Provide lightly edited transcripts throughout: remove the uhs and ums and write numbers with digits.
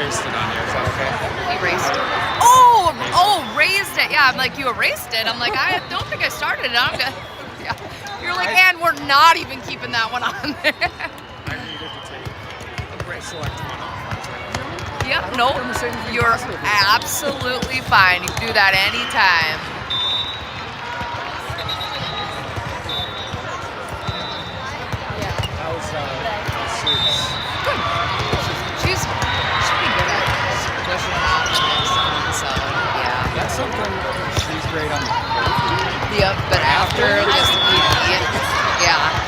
erased it on you. Is that okay? Erased. Oh, raised it. Yeah, I'm like, you erased it. I'm like, I don't think I started it. I'm good. Yeah. You're like, and we're not even keeping that one on there. I needed to take a select one off. Yeah, no, you're absolutely fine. You can do that anytime. Yeah. That was Suits. Good. She's pretty good at pushing off so yeah. That's something she's great on. Yep, but after just yeah.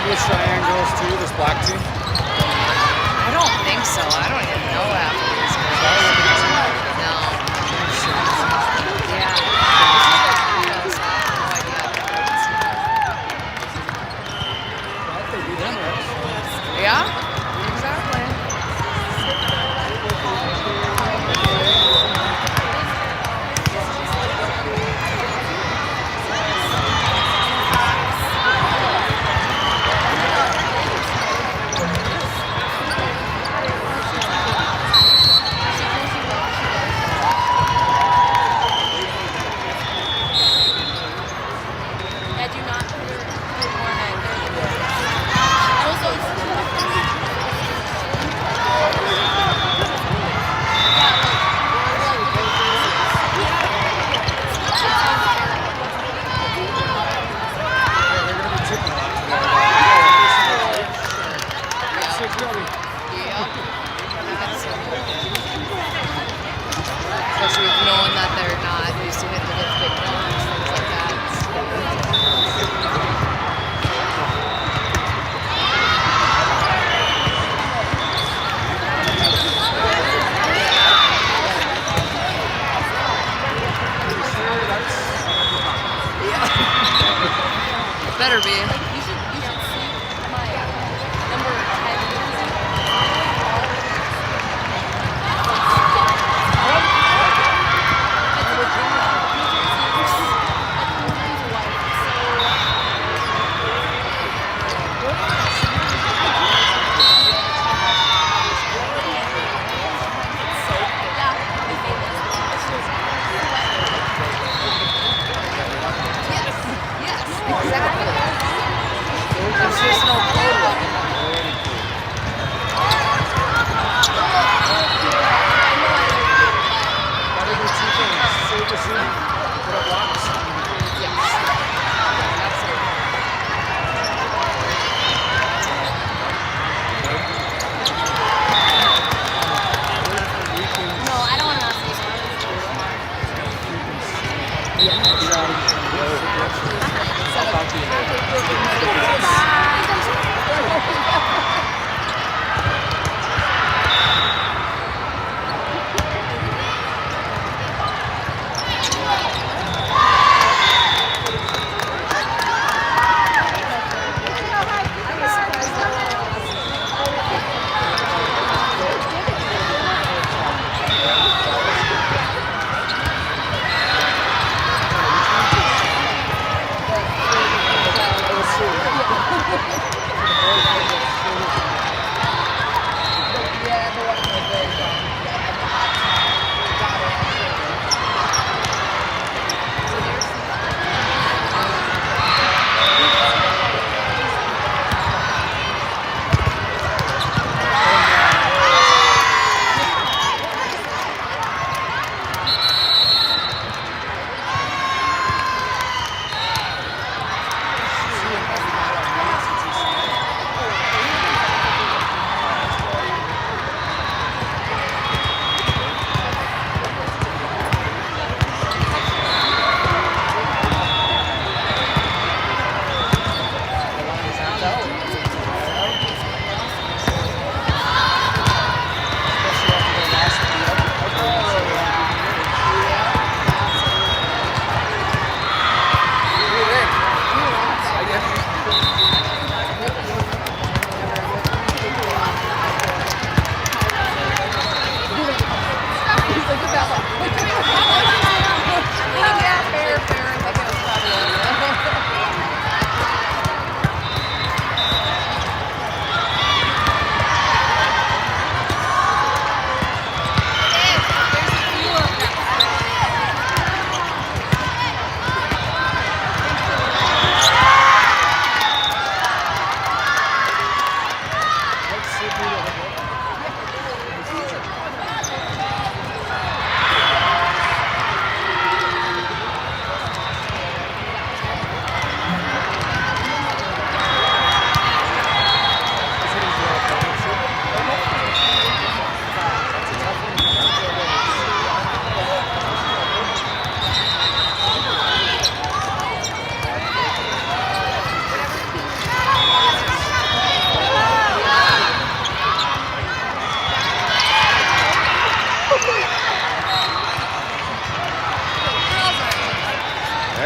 With triangles too, this black team? I don't think so. I don't even know half of these guys. No. Yeah. Yeah, exactly. Especially knowing that they're not used to hitting against big numbers, things like that. Yeah. Better be. You should see my number 10. Exactly. There's just no code with it. Gotta do two things. Save the scene, put up blocks. Yes. Absolutely. No, I don't want to see I'll talk to you later.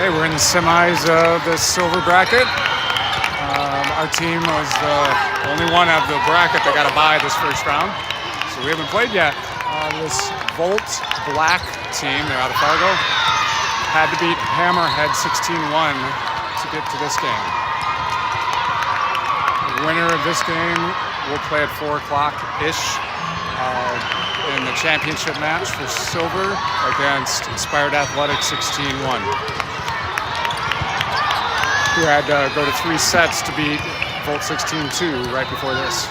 Okay, we're in the semis of the silver bracket. Our team was the only one of the bracket that got a bye this first round, so we haven't played yet. This Volt Black team, they're out of Fargo, had to beat Hammerhead 16-1 to get to this game. The winner of this game will play at 4 o'clock-ish in the championship match for silver against Inspired Athletics 16-1. Who had to go to 3 sets to beat Volt 16-2 right before this.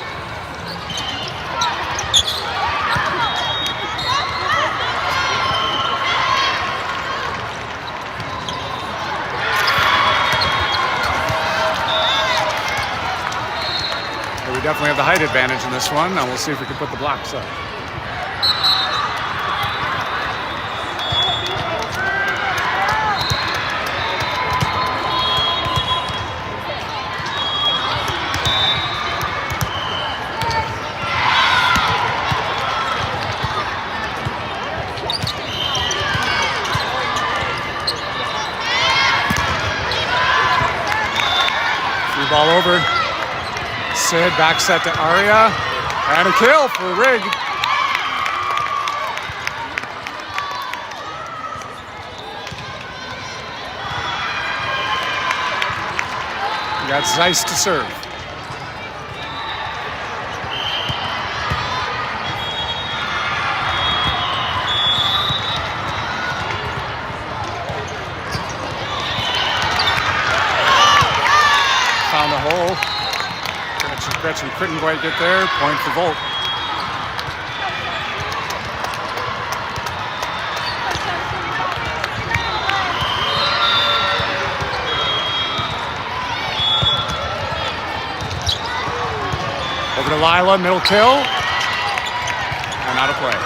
But we definitely have the height advantage in this one, and we'll see if we can put the blocks up. Ball over. Sid back set to Aria. And a kill for Rig. We got Zeiss to serve. Found a hole. Gretchen couldn't quite get there. Point for Volt. Over to Lila, middle kill. And out of play.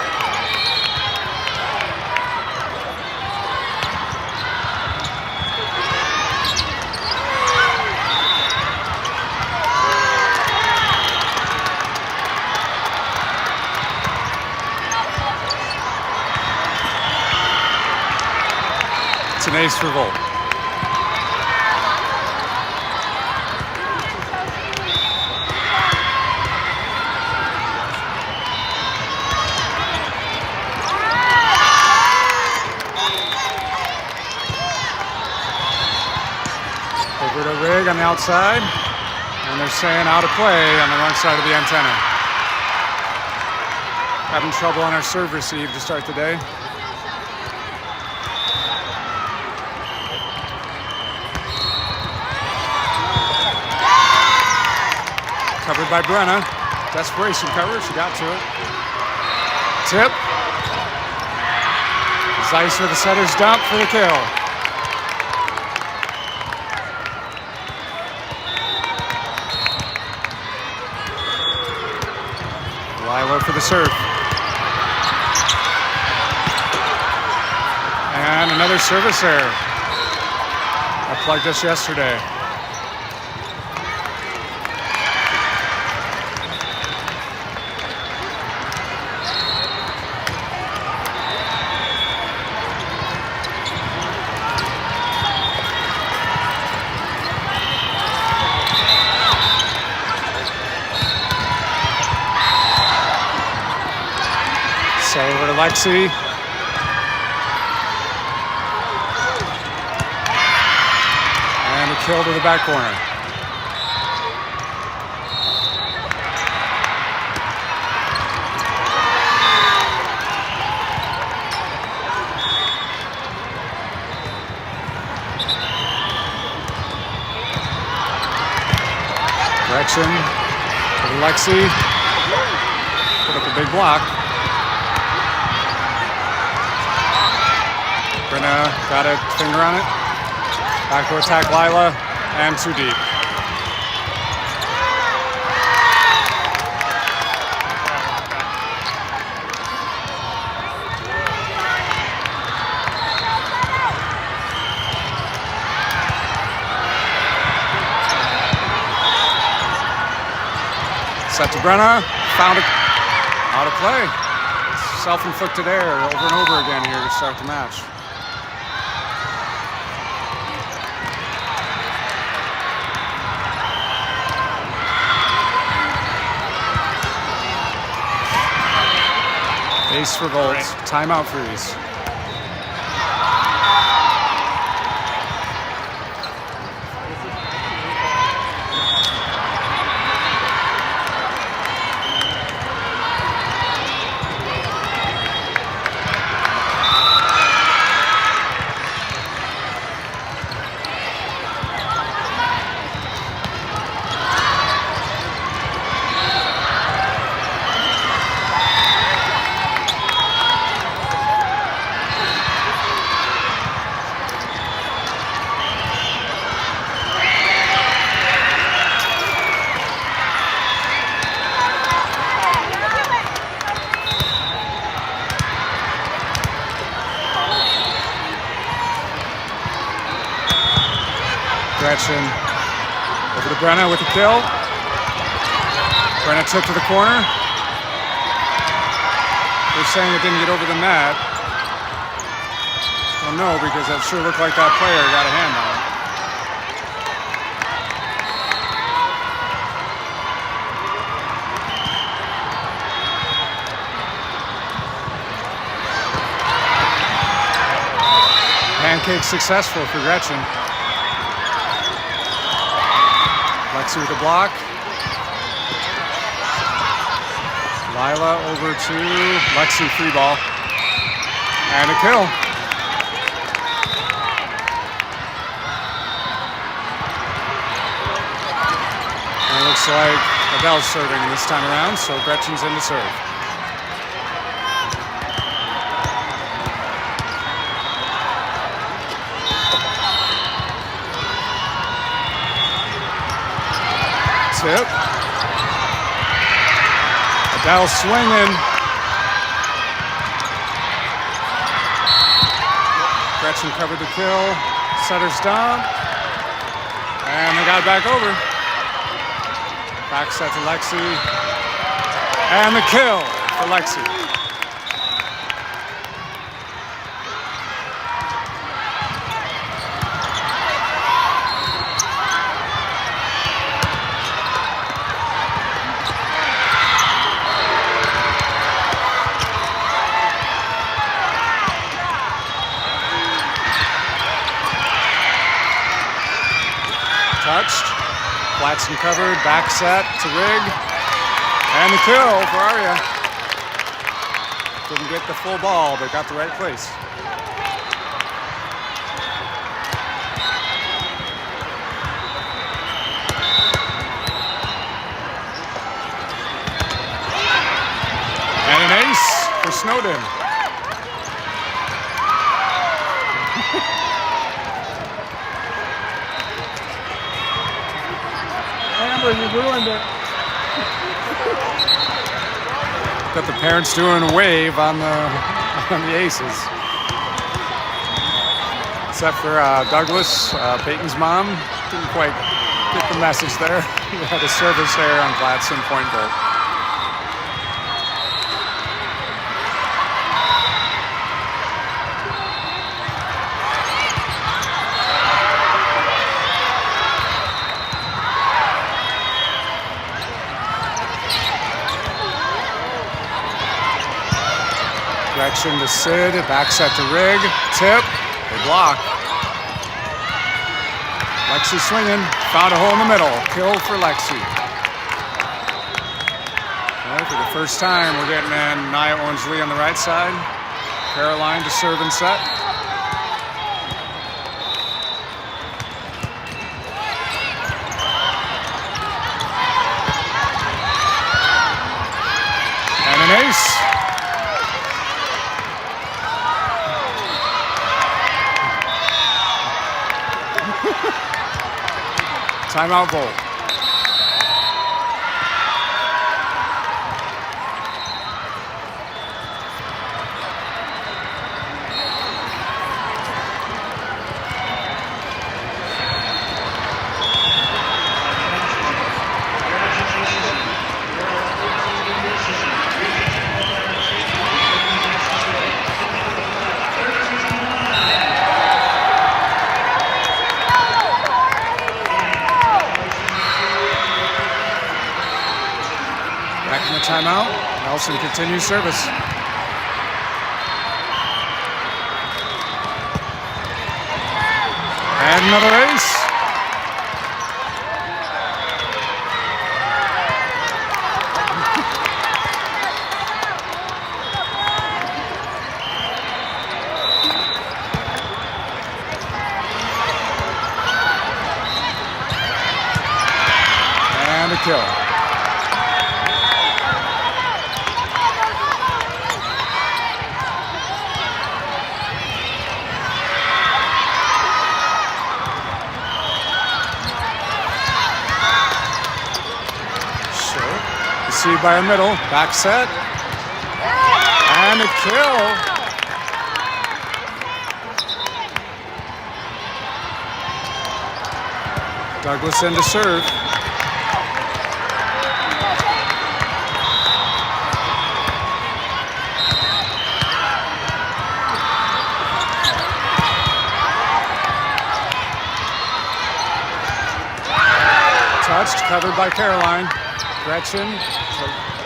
It's an ace for Volt. Over to Rig on the outside, and they're saying out of play on the wrong side of the antenna. Having trouble on our serve receive to start the day. Covered by Brenna. Desperation cover, she got to it. Tip. Zeiss with the setter's dump for the kill. Lila for the serve. And another service error. I plugged this yesterday. So over to Lexi. And a kill to the back corner. Gretchen over to Lexi. Put up a big block. Brenna got a finger on it. Back to attack Lila, and too deep. Set to Brenna, found it, out of play. Self-inflicted error over and over again here to start the match. Ace for Volt. Timeout freeze. Gretchen over to Brenna with the kill. Brenna took to the corner. They're saying it didn't get over the net. Well, no, because that sure looked like that player got a hand on it. Pancake successful for Gretchen. Lexi with the block. Lila over to Lexi, free ball. And a kill. And it looks like Adele's serving this time around, so Gretchen's in to serve. Tip. Adele swinging. Gretchen covered the kill. Setter's down. And they got it back over. Back set to Lexi. And the kill for Lexi. Touched, Flatson covered, back set to Rig, and the kill for Arya. Didn't get the full ball, but got the right place. And an ace for Snowden. Amber, you ruined it. Got the parents doing a wave on the aces. Except for Douglas, Peyton's mom, didn't quite get the message there. We had a service there on Gladstone Point Goal. Gretchen to Sid, back set to Rig, tip, they block. Lexi swinging, found a hole in the middle, kill for Lexi. Well, for the first time, we're getting in Nia Orange-Lee on the right side. Caroline to serve and set. And an ace. Timeout Volt. Timeout. Nelson continues service. And another ace. And a kill. Received by our middle, back set, and a kill. Douglas in to serve. Touched, covered by Caroline. Gretchen,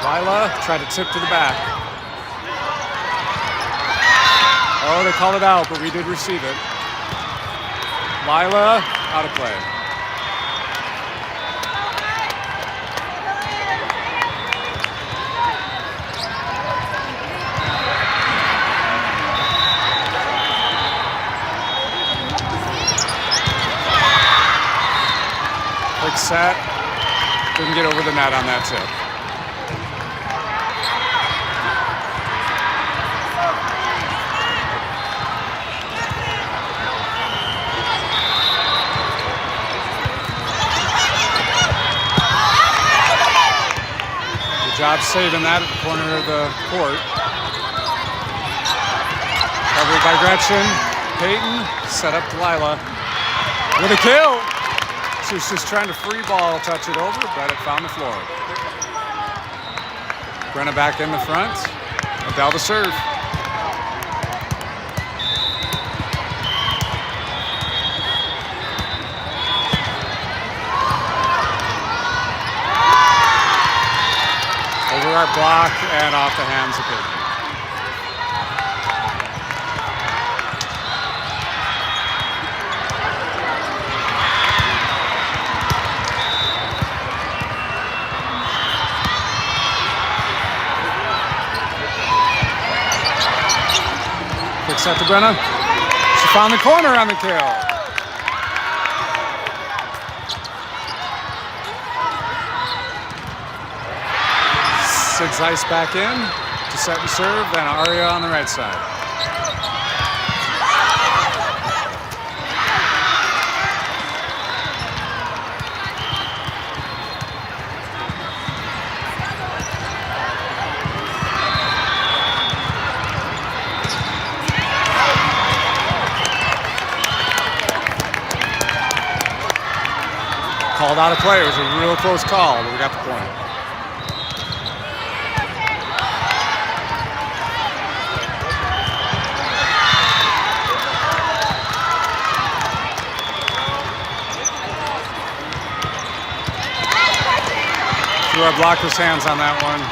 Lila tried to tip to the back. Oh, they called it out, but we did receive it. Lila, out of play. Quick set. Didn't get over the net on that tip. Good job saving that at the corner of the court. Covered by Gretchen. Peyton set up Delilah with a kill. She was just trying to free ball, touch it over, but it found the floor. Brenna back in the front. Adele to serve. Over our block and off the hands of Peyton. Quick set to Brenna. She found the corner on the kill. Six ice back in to set and serve, then Aria on the right side. Called out of play. It was a real close call, but we got the point. Threw our blocker's hands on that one.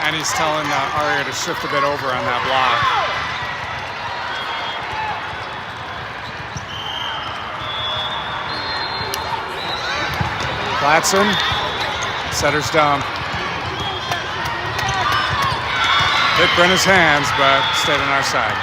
And he's telling Aria to shift a bit over on that block. Platson, setter's dump. Hit Brenna's hands, but stayed on our side.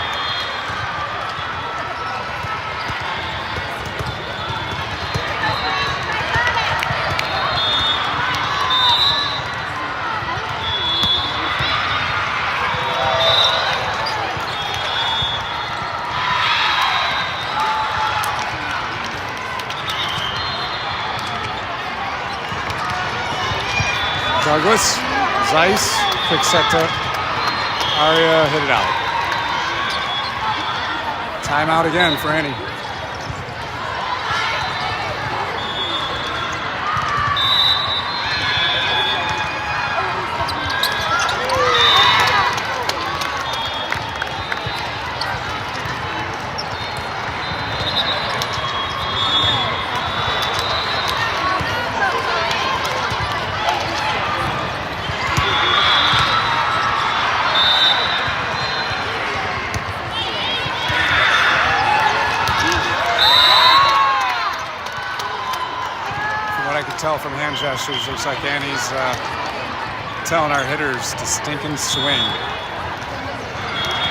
Douglas, Zeiss, quick set to Aria, hit it out. Timeout again for Annie. hand gestures. Looks like Annie's telling our hitters to stinking swing.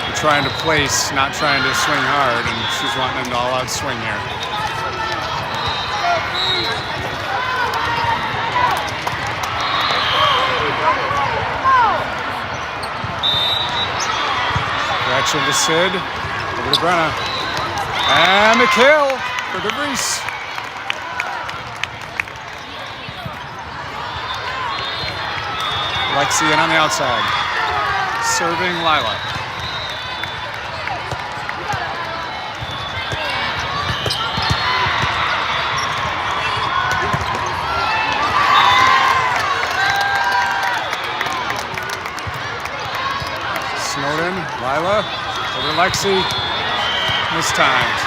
We're trying to place, not trying to swing hard, and she's wanting an all-out swing here. Gretchen to Sid, over to Brenna, and the kill for DeVries. Lexi in on the outside, serving Lila. Snowden, Lila, over to Lexi, mistimed.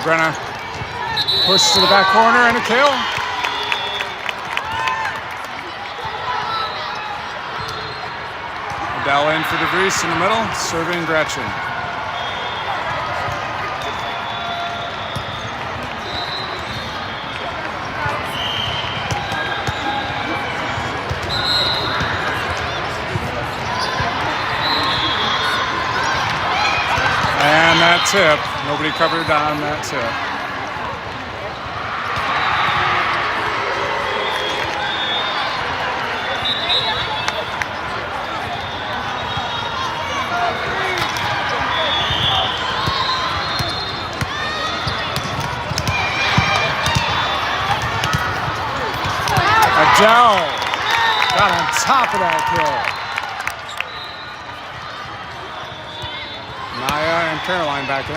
Brenna, push to the back corner and a kill. Adele in for DeVries in the middle, serving Gretchen. And that tip. Nobody covered on that tip. Adele got on top of that kill. Naya and Caroline back in.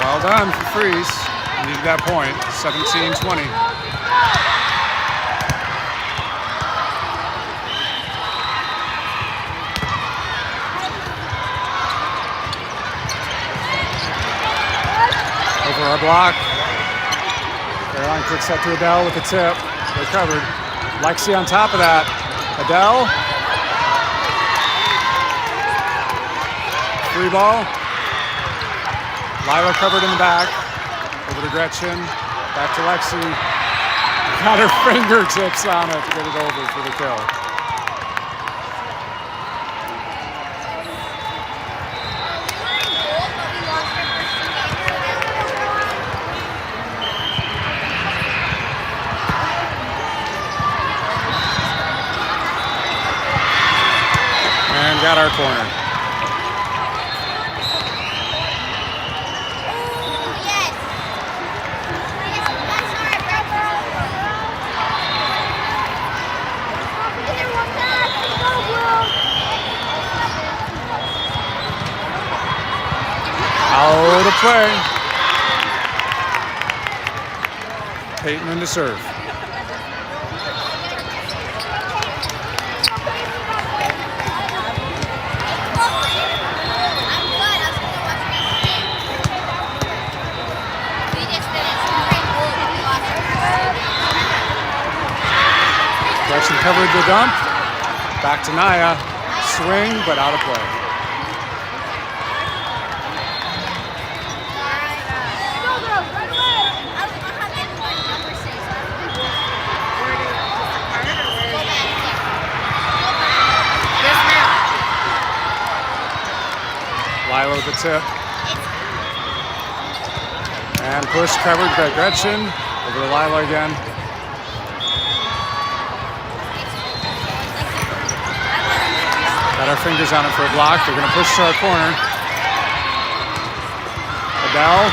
Well done for Freeze. Needed that point. 17-20. Over our block. Caroline kicks that to Adele with the tip. They're covered. Lexi on top of that. Adele. Free ball. Lila covered in the back. Over to Gretchen. Back to Lexi. Got her fingertips on it to get it over for the kill. And got our corner. Out of play. Peyton in to serve. Gretchen covered the dump. Back to Naya. Swing, but out of play. Lila with the tip. And push covered by Gretchen. Over to Lila again. Got our fingers on it for a block. They're going to push to our corner. Adele.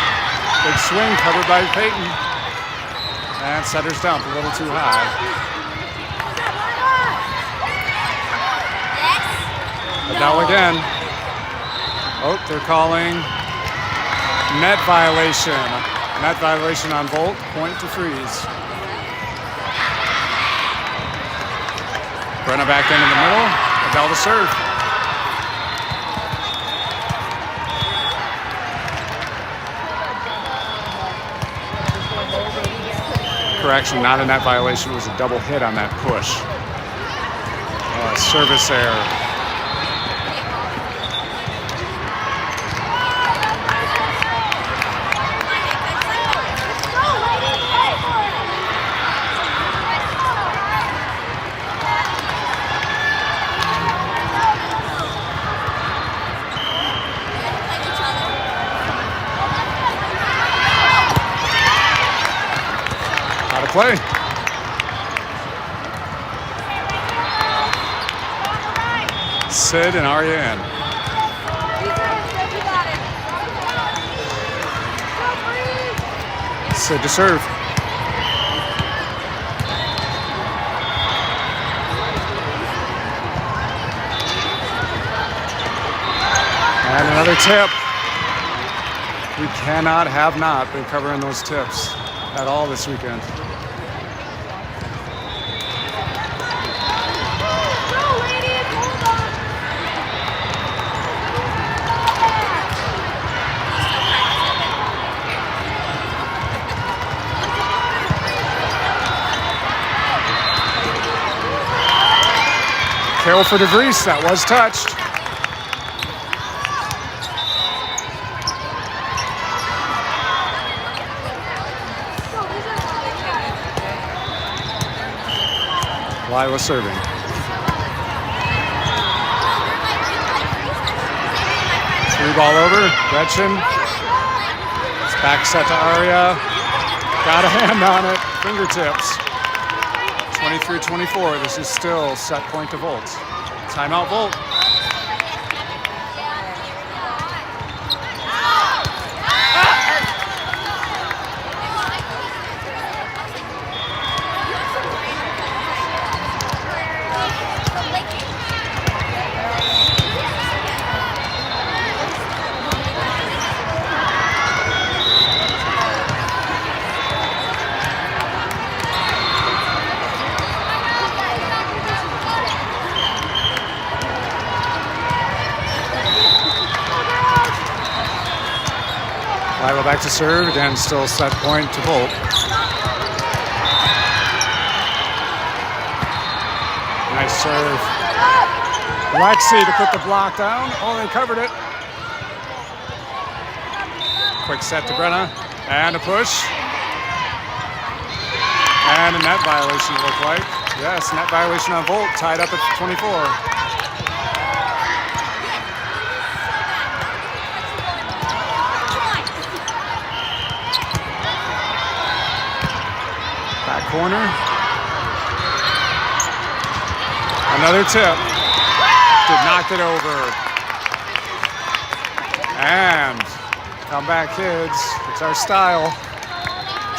Big swing covered by Peyton. And setter's dump a little too high. Adele again. Oh, they're calling net violation. Net violation on Volt, point to freeze. Brenna back in the middle, Adele to serve. Correction, not a net violation, it was a double hit on that push. Service error. How to play. Sid and Ariane. Sid to serve. And another tip. We cannot have not been covering those tips at all this weekend. Carol for DeVries, that was touched. Lila serving. Three ball over, Gretchen. It's back set to Aria. Got a hand on it, fingertips. 23-24, this is still set point to Volt. Timeout Volt. Lila back to serve, again still set point to Volt. Nice serve. Lexi to put the block down. Oh, they covered it. Quick set to Brenna. And a push. And a net violation, it looked like. Yes, net violation on Volt, tied up at 24. Back corner. Another tip. Did knock it over. And come back, kids. It's our style.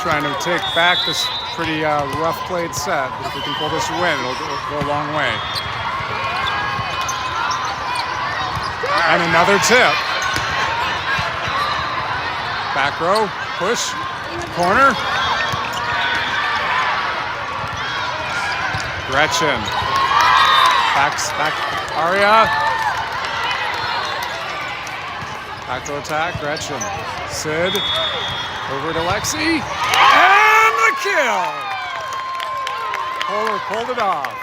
Trying to take back this pretty rough played set. But if we can pull this win, it'll go a long way. And another tip. Back row, push, corner. Gretchen. Back, Aria. Back row attack, Gretchen. Sid. Over to Lexi. And the kill! Polar pulled it off.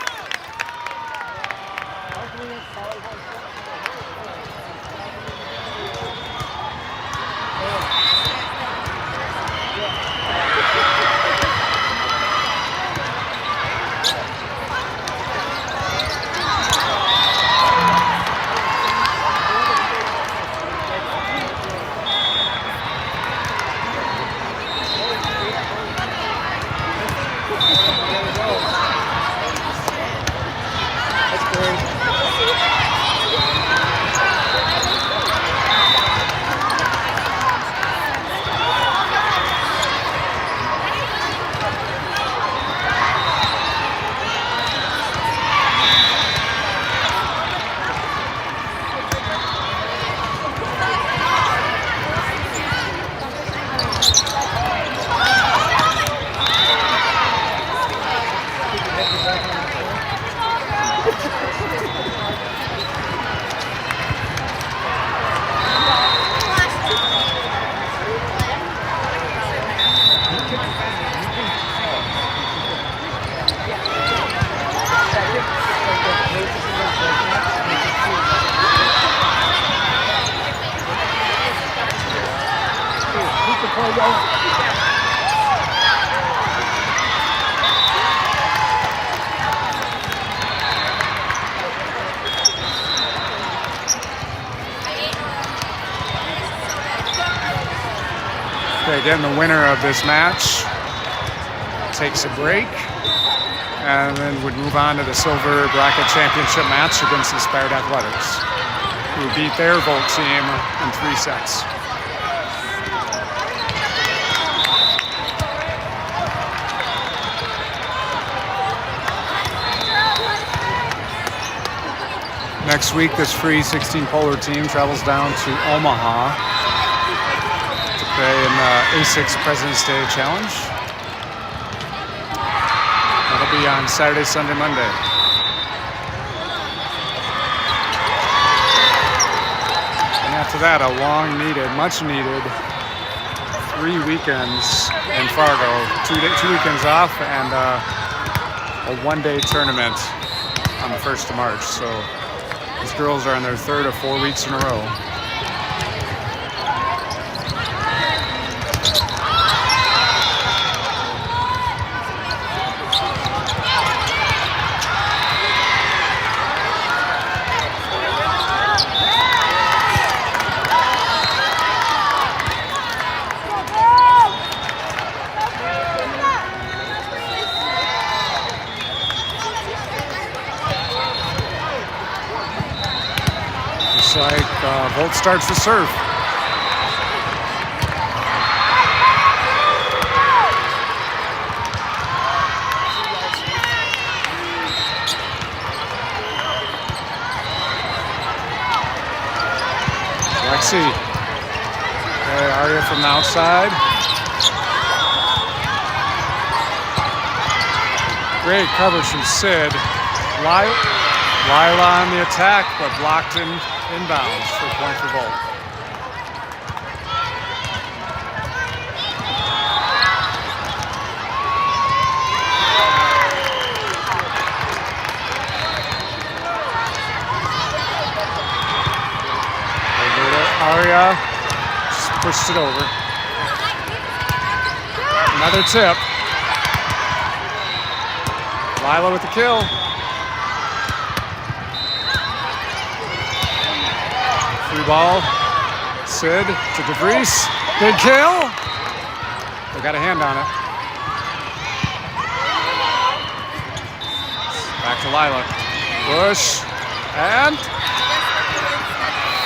again, the winner of this match takes a break and then would move on to the silver bracket championship match against Inspired Athletics, who beat their Volt team in 3 sets. Next week, this free 16 polar team travels down to Omaha to play in the A6 President's Day Challenge. That'll be on Saturday, Sunday, Monday. And after that, a long-needed, much-needed 3 weekends in Fargo. 2 weekends off and a 1-day tournament on the 1st of March. So these girls are on their 3rd of 4 weeks in a row. Volt starts to serve. Lexi. Okay, Aria from the outside. Great coverage from Sid. Lila on the attack, but blocked inbounds for a point for Volt. Aria just pushed it over. Another tip. Lila with the kill. Free ball. Sid to DeVries. Big kill. They got a hand on it. Back to Lila. Push. And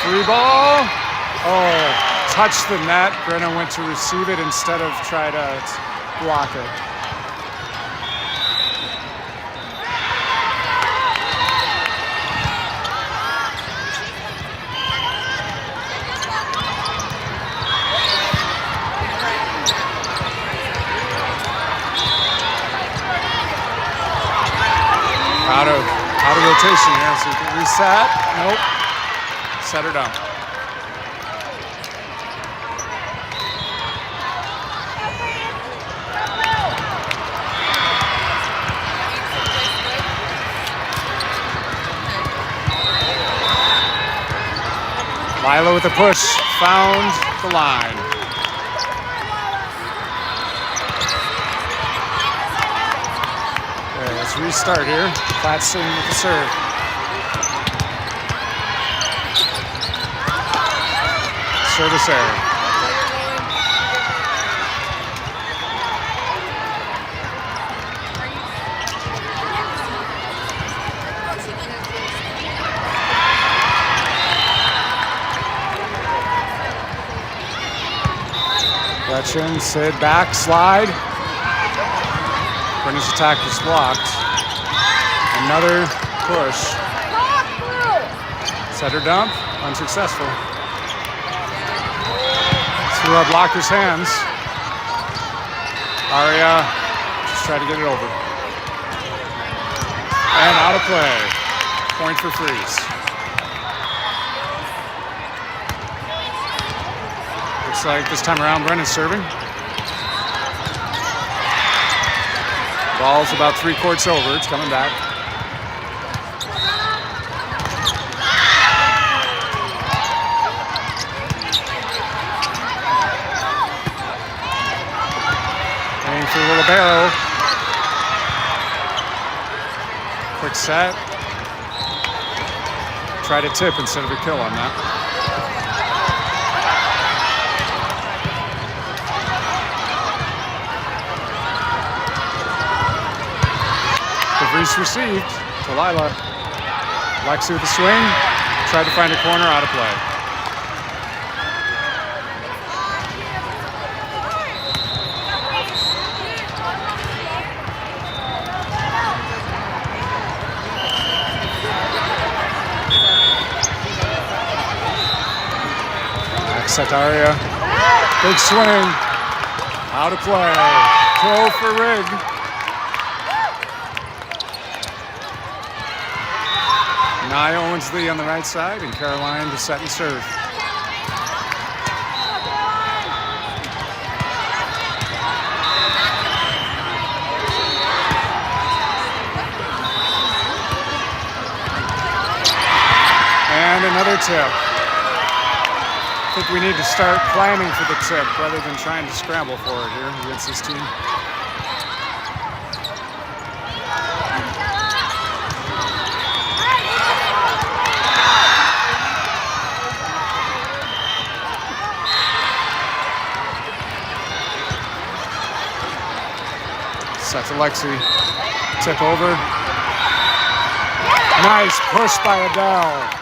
free ball. Oh, touched the net. Brenna went to receive it instead of try to block it. Out of rotation here, so we can reset. Nope. Set her down. Lila with a push, found the line. Okay, let's restart here. Platson with the serve. Service error. Gretchen, Sid, back, slide. Brenda's attack was blocked. Another push. Set her dump, unsuccessful. Through our blocker's hands. Aria just tried to get it over. And out of play. Point for Freeze. Looks like this time around Brennan's serving. Ball's about 3 courts over. It's coming back. Aiming for a little barrel. Quick set. Try to tip instead of a kill on that. Release received to Lila. Lexi with the swing. Tried to find a corner, out of play. Set Aria. Big swing. Out of play. Throw for Rig. Nia owns the on the right side, and Caroline to set and serve. And another tip. I think we need to start planning for the tip rather than trying to scramble for it here against this team. Set to Lexi. Tip over. Nice push by Adele.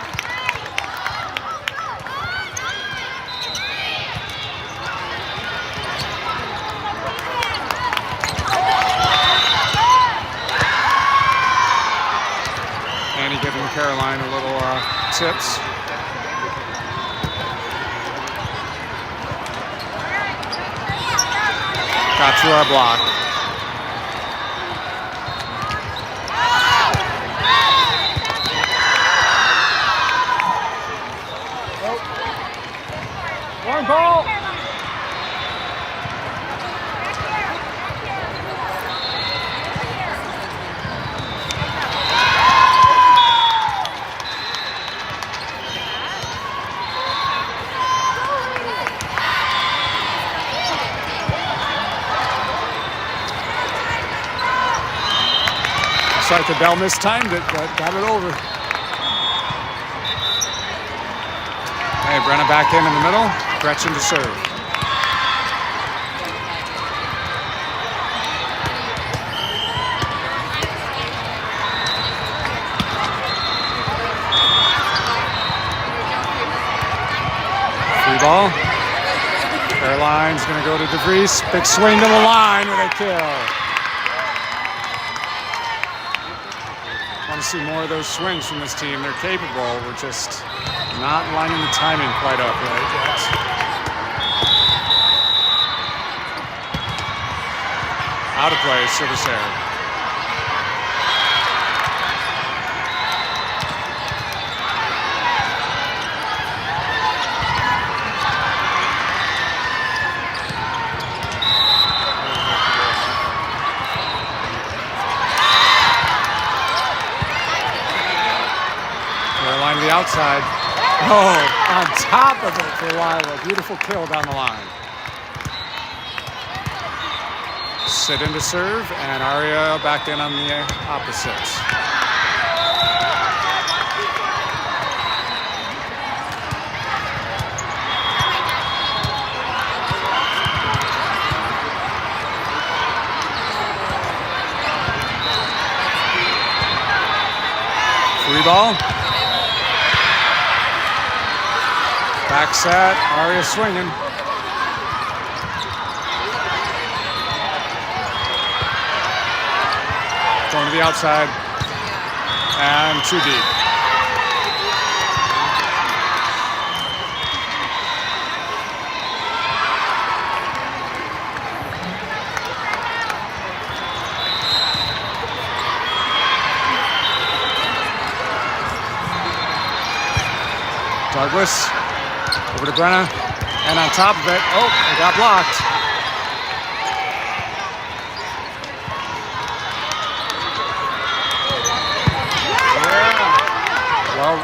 Giving Caroline a little tips. Got through our block. One ball. Looks like Adele mistimed it, but got it over. Hey, Brenna back in the middle. Gretchen to serve. Free ball. Caroline's going to go to DeVries. Big swing to the line with a kill. Want to see more of those swings from this team. They're capable. We're just not lining the timing quite up right yet. Out of play, service error. Caroline to the outside. Oh, on top of it for Lila. Beautiful kill down the line. Sit in to serve, and Aria back in on the opposites. Free ball. Back set, Aria swinging. Going to the outside. And too deep. Douglas. Over to Brenna, and on top of it, oh, it got blocked. Yeah. Well,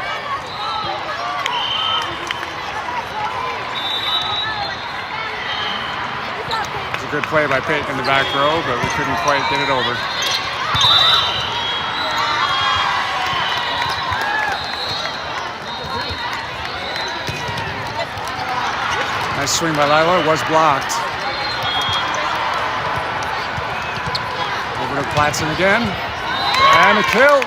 it was a good play by Peyton in the back row, but we couldn't quite get it over. Nice swing by Lila, was blocked. Over to Platson again. And a kill.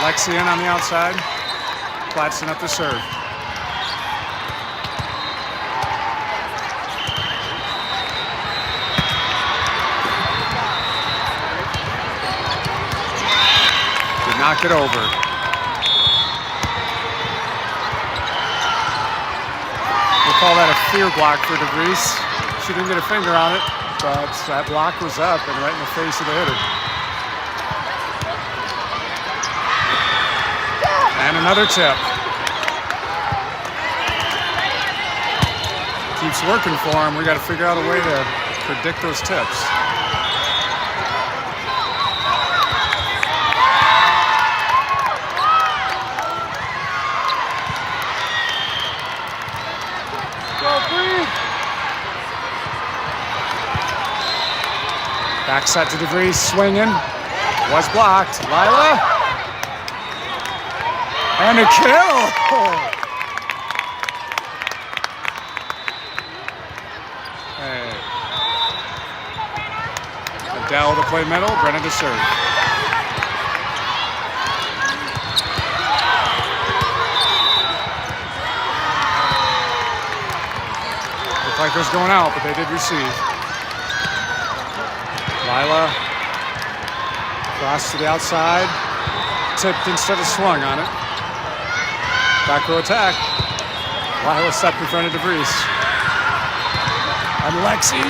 Lexi in on the outside. Platson up to serve. Did not get over. We'll call that a fear block for DeVries. She didn't get a finger on it, but that block was up and right in the face of the hitter. And another tip. Keeps working for him. We got to figure out a way to predict those tips. Back set to DeVries, swinging. Was blocked. Lila. And a kill! Hey. Adele to play middle, Brennan to serve. Looked like it was going out, but they did receive. Lila, cross to the outside, tipped instead of swung on it. Back row attack. Lila stepped in front of DeVries. And Lexi.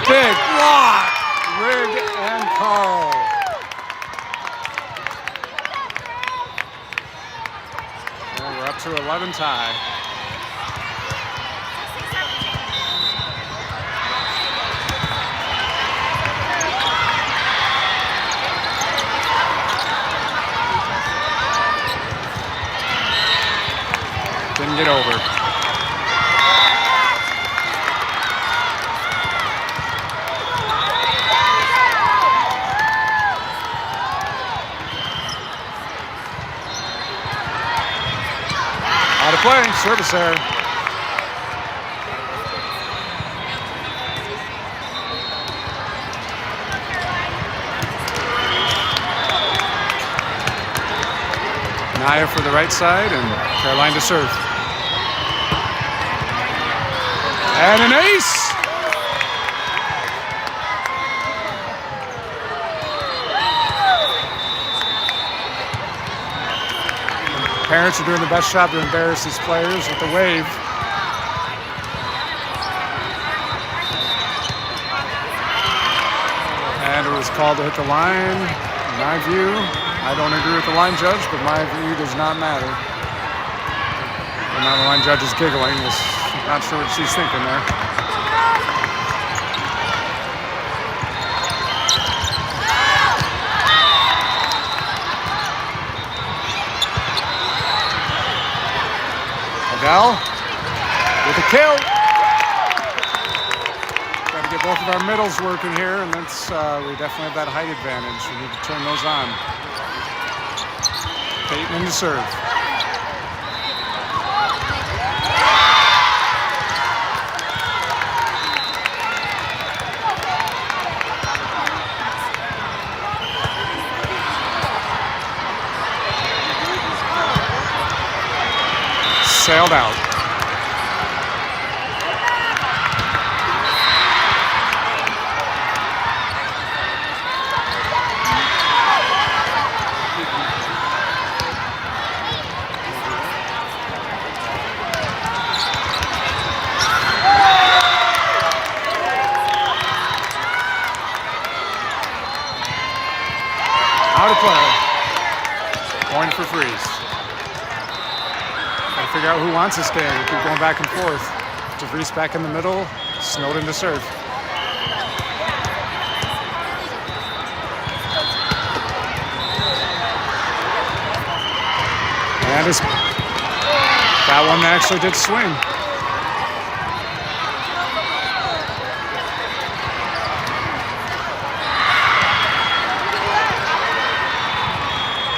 Big block. Rig and Carl. And we're up to 11 tie. Didn't get over. Out of play, service error. Naya for the right side and Caroline to serve. And an ace! Parents are doing the best job to embarrass these players with the wave. And it was called to hit the line. In my view, I don't agree with the line judge, but my view does not matter. And now the line judge is giggling. Not sure what she's thinking there. Adele with a kill. Got to get both of our middles working here, and that's we definitely have that height advantage. We need to turn those on. Peyton in to serve. Sailed out. Out of play. Point for freeze. Figure out who wants this game. We keep going back and forth. DeVries back in the middle. Snowden to serve. And that one actually did swing.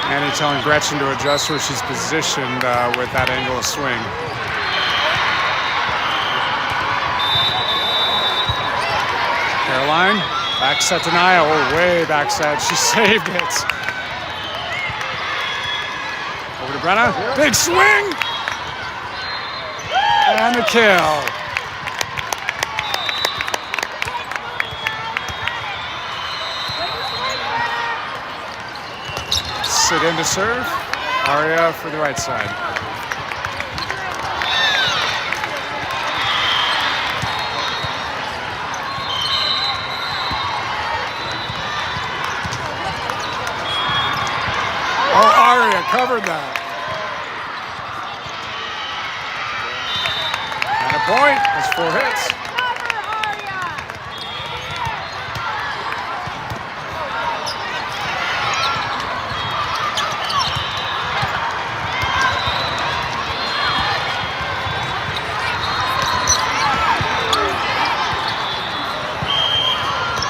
Annie telling Gretchen to adjust where she's positioned with that angle of swing. Caroline, back set to Naya. Oh, way back set. She saved it. Over to Brenna. Big swing. And the kill. Sit in to serve. Aria for the right side. Oh, Aria covered that. And a point. That's 4 hits.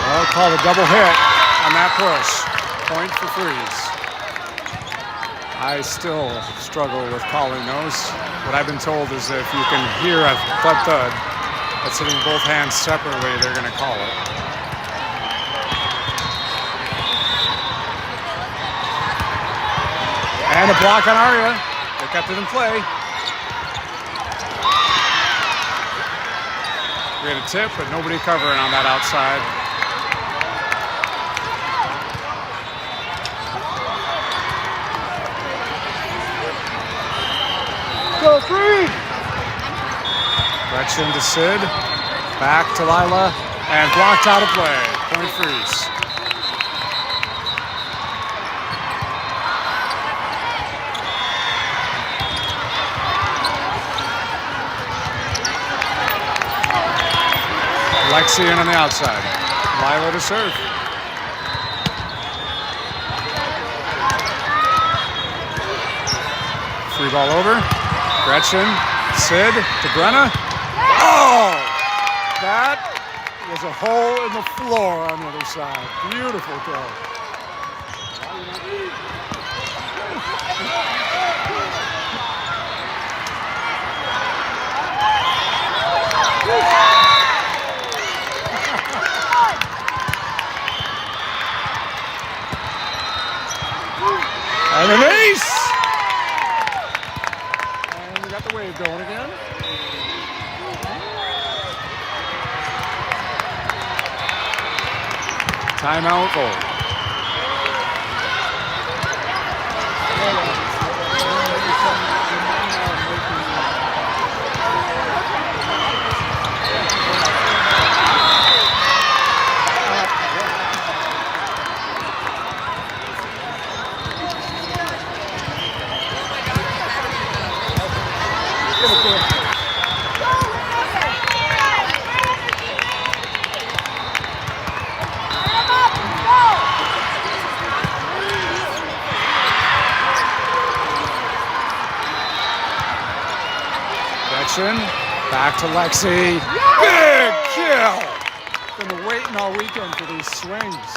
Well, called a double hit on that push. Point for Freeze. I still struggle with calling those. What I've been told is that if you can hear a thud thud that's hitting both hands separately, they're going to call it. And a block on Aria. They kept it in play. We had a tip, but nobody covering on that outside. Go free! Gretchen to Sid, back to Lila, and blocked out of play. Point Freeze. Lexi in on the outside. Lila to serve. Free ball over. Gretchen, Sid to Brenna. Oh! That was a hole in the floor on the other side. Beautiful throw. And an ace! Got the wave going again. Timeout goal. Back to Lexi. Big kill! Been waiting all weekend for these swings.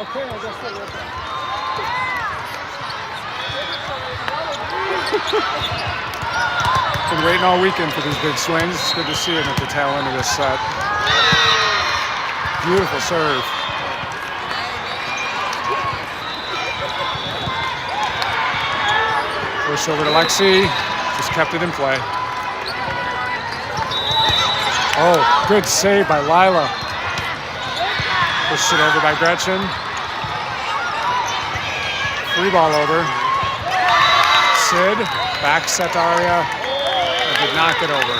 Okay, I guess they're with that. Been waiting all weekend for these big swings. It's good to see them at the tail end of this set. Beautiful serve. Push over to Lexi. Just kept it in play. Oh, good save by Lila. Pushed it over by Gretchen. Free ball over. Sid, back set to Aria. And did not get over.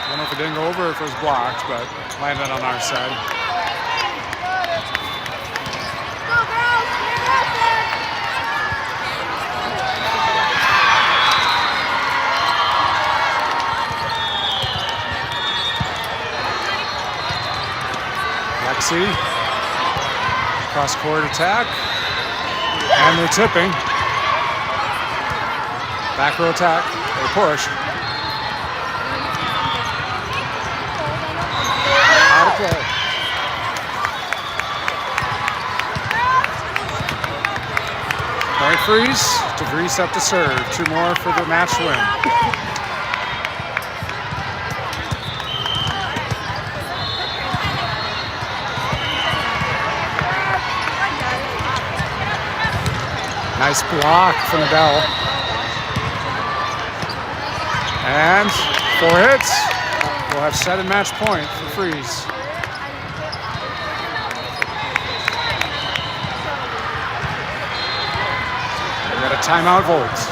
I don't know if it didn't go over or if it was blocked, but landed on our side. Lexi, cross-court attack, and they're tipping. Back row attack, they push. Out of play. Point Freeze, DeVries up to serve. 2 more for the match win. Nice block from Adele. And 4 hits. We'll have set and match point for Freeze. We got a timeout, Volts.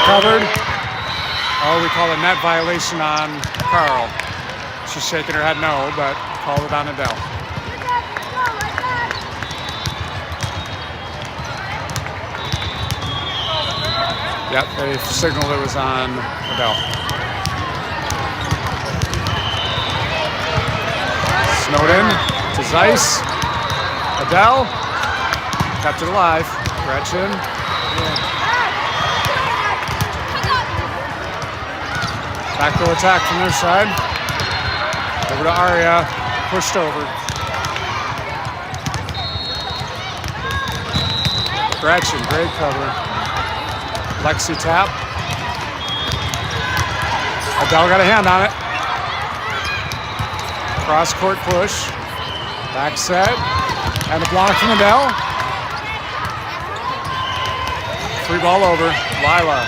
Covered. Oh, we call a net violation on Carl. She's shaking her head no, but called it on Adele. Yep, they signaled it was on Adele. Snowden to Zeiss. Adele kept it alive. Gretchen. Back row attack from their side. Over to Aria, pushed over. Gretchen, great cover. Lexi tap. Adele got a hand on it. Cross court push. Back set. And a block from Adele. Free ball over. Lila.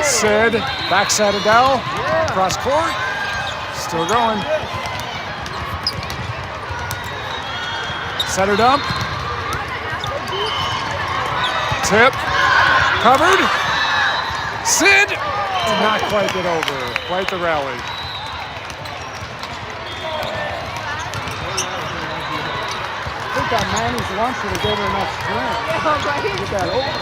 Sid. Backside Adele. Cross court. Still going. Setter dump. Tip. Covered. Sid. Did not quite get over. Quite the rally. I think that Manny's lunch would have given her enough strength. Get that over.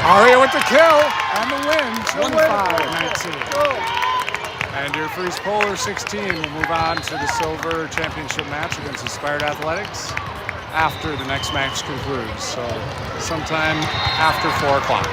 Aria with the kill and the win, 25-19. And your Freeze Polar 16 will move on to the silver championship match against Inspired Athletics after the next match concludes. So sometime after 4 o'clock.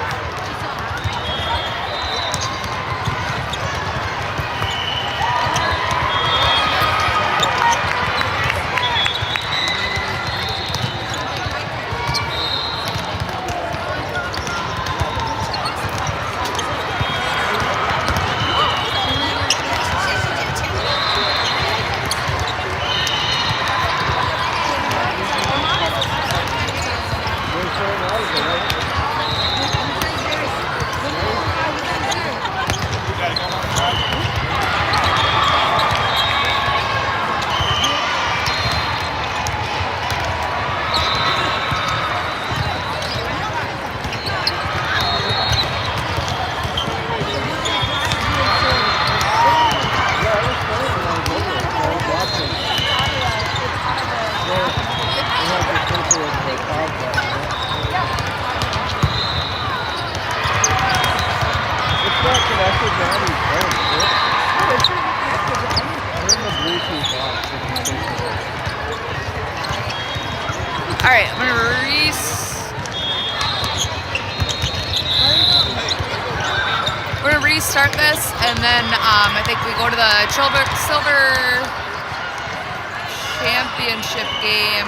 All right, I'm gonna we're gonna restart this, and then I think we go to the silver championship game.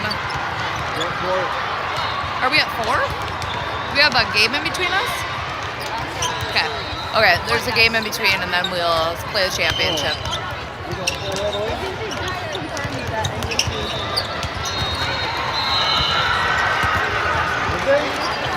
Are we at 4? We have a game in between us? Okay. Okay, there's a game in between, and then we'll play the championship.